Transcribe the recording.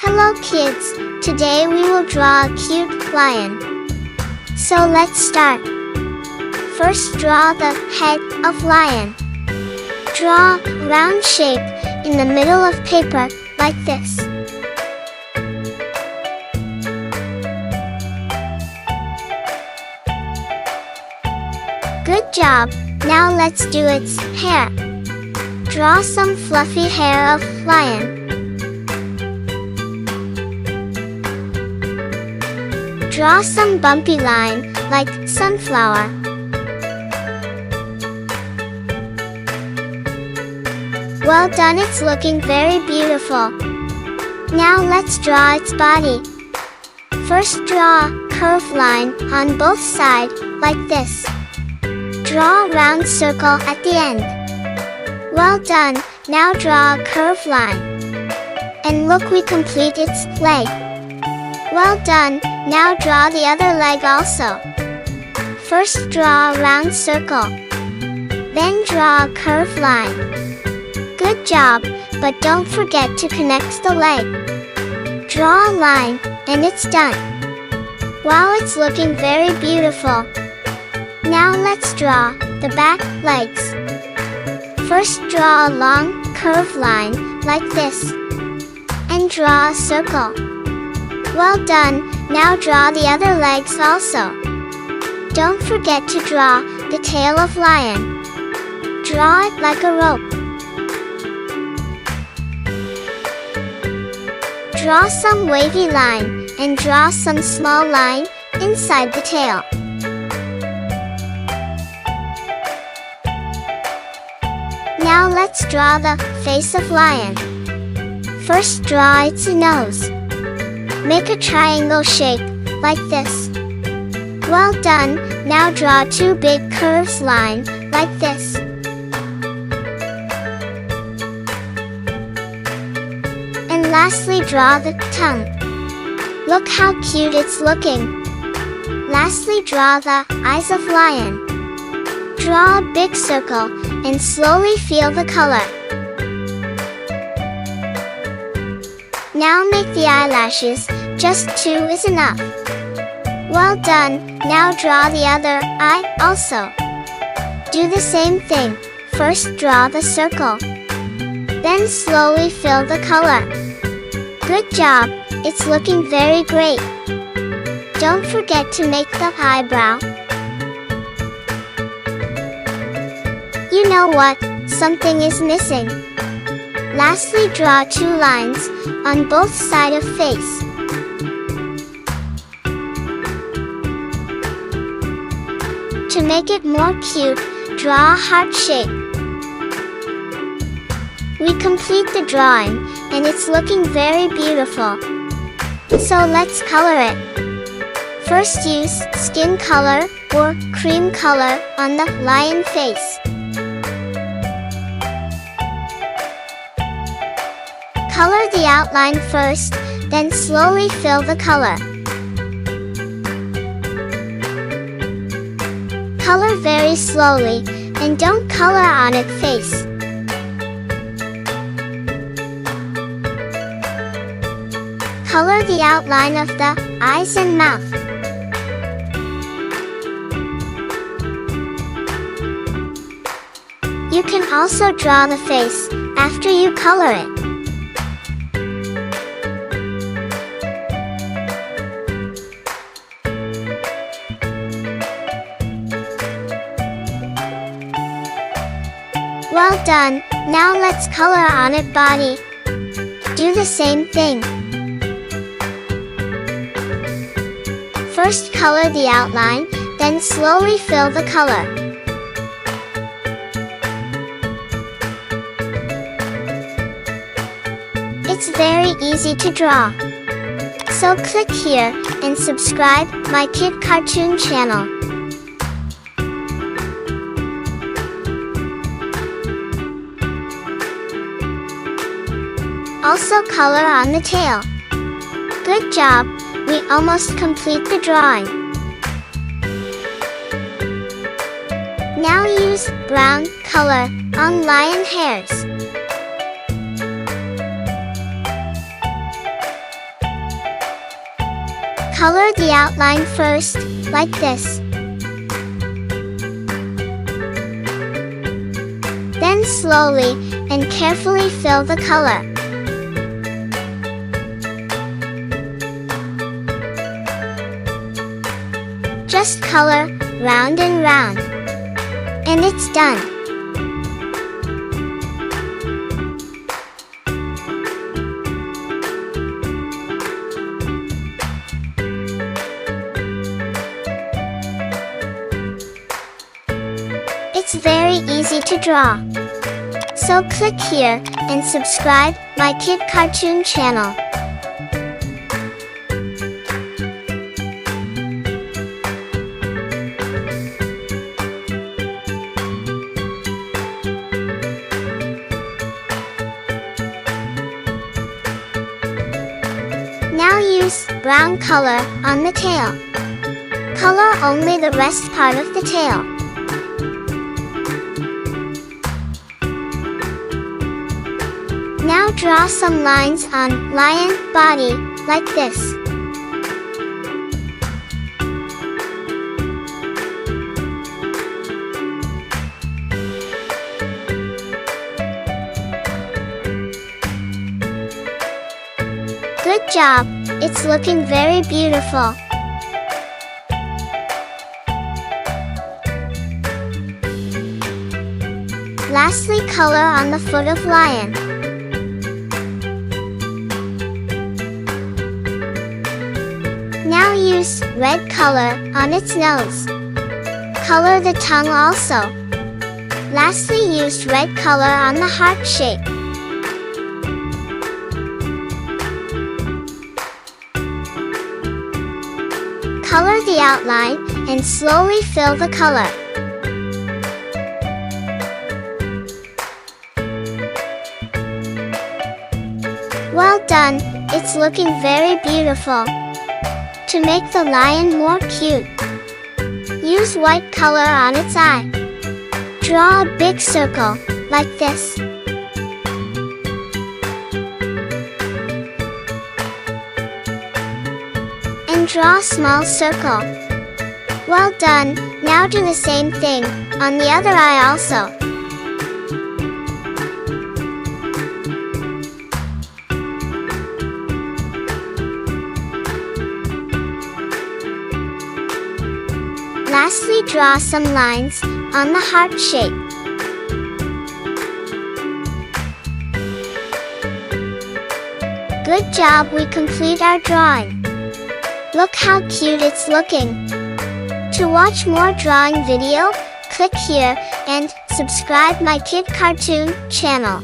Hello kids, today we will draw a cute lion. So let's start. First draw the head of lion. Draw a round shape in the middle of paper like this. Good job, now let's do its hair. Draw some fluffy hair of lion. Draw some bumpy line, like sunflower. Well done, it's looking very beautiful. Now let's draw its body. First draw a curved line on both sides, like this. Draw a round circle at the end. Well done, now draw a curved line. And look, we complete its leg. Well done, now draw the other leg also. First draw a round circle. Then draw a curved line. Good job, but don't forget to connect the leg. Draw a line, and it's done. Wow, it's looking very beautiful. Now let's draw the back legs. First draw a long, curved line, like this. And draw a circle. Well done, now draw the other legs also. Don't forget to draw the tail of lion. Draw it like a rope. Draw some wavy line, and draw some small line inside the tail. Now let's draw the face of lion. First draw its nose. Make a triangle shape, like this. Well done, now draw two big curves line, like this. And lastly draw the tongue. Look how cute it's looking. Lastly draw the eyes of lion. Draw a big circle, and slowly feel the color. Now make the eyelashes, just 2 is enough. Well done, now draw the other eye also. Do the same thing, first draw the circle. Then slowly fill the color. Good job, it's looking very great. Don't forget to make the eyebrow. You know what? Something is missing. Lastly, draw 2 lines on both sides of face. To make it more cute, draw a heart shape. We complete the drawing, and it's looking very beautiful. So let's color it. First use skin color or cream color on the lion face. Color the outline first, then slowly fill the color. Color very slowly, and don't color on its face. Color the outline of the eyes and mouth. You can also draw the face after you color it. Well done, now let's color on its body. Do the same thing. First color the outline, then slowly fill the color. It's very easy to draw. So click here and subscribe my Kid Cartoon channel. Also color on the tail. Good job, we almost complete the drawing. Now use brown color on lion hairs. Color the outline first, like this. Then slowly and carefully fill the color. Just color round and round. And it's done. It's very easy to draw. So click here and subscribe my Kid Cartoon channel. Now use brown color on the tail. Color only the rest part of the tail. Now draw some lines on lion body, like this. Good job, it's looking very beautiful. Lastly, color on the foot of lion. Now use red color on its nose. Color the tongue also. Lastly, use red color on the heart shape. Color the outline and slowly fill the color. Well done, it's looking very beautiful. To make the lion more cute, use white color on its eye. Draw a big circle, like this. And draw a small circle. Well done, now do the same thing on the other eye also. Lastly, draw some lines on the heart shape. Good job, we complete our drawing. Look how cute it's looking. To watch more drawing video, click here and subscribe my Kid Cartoon channel.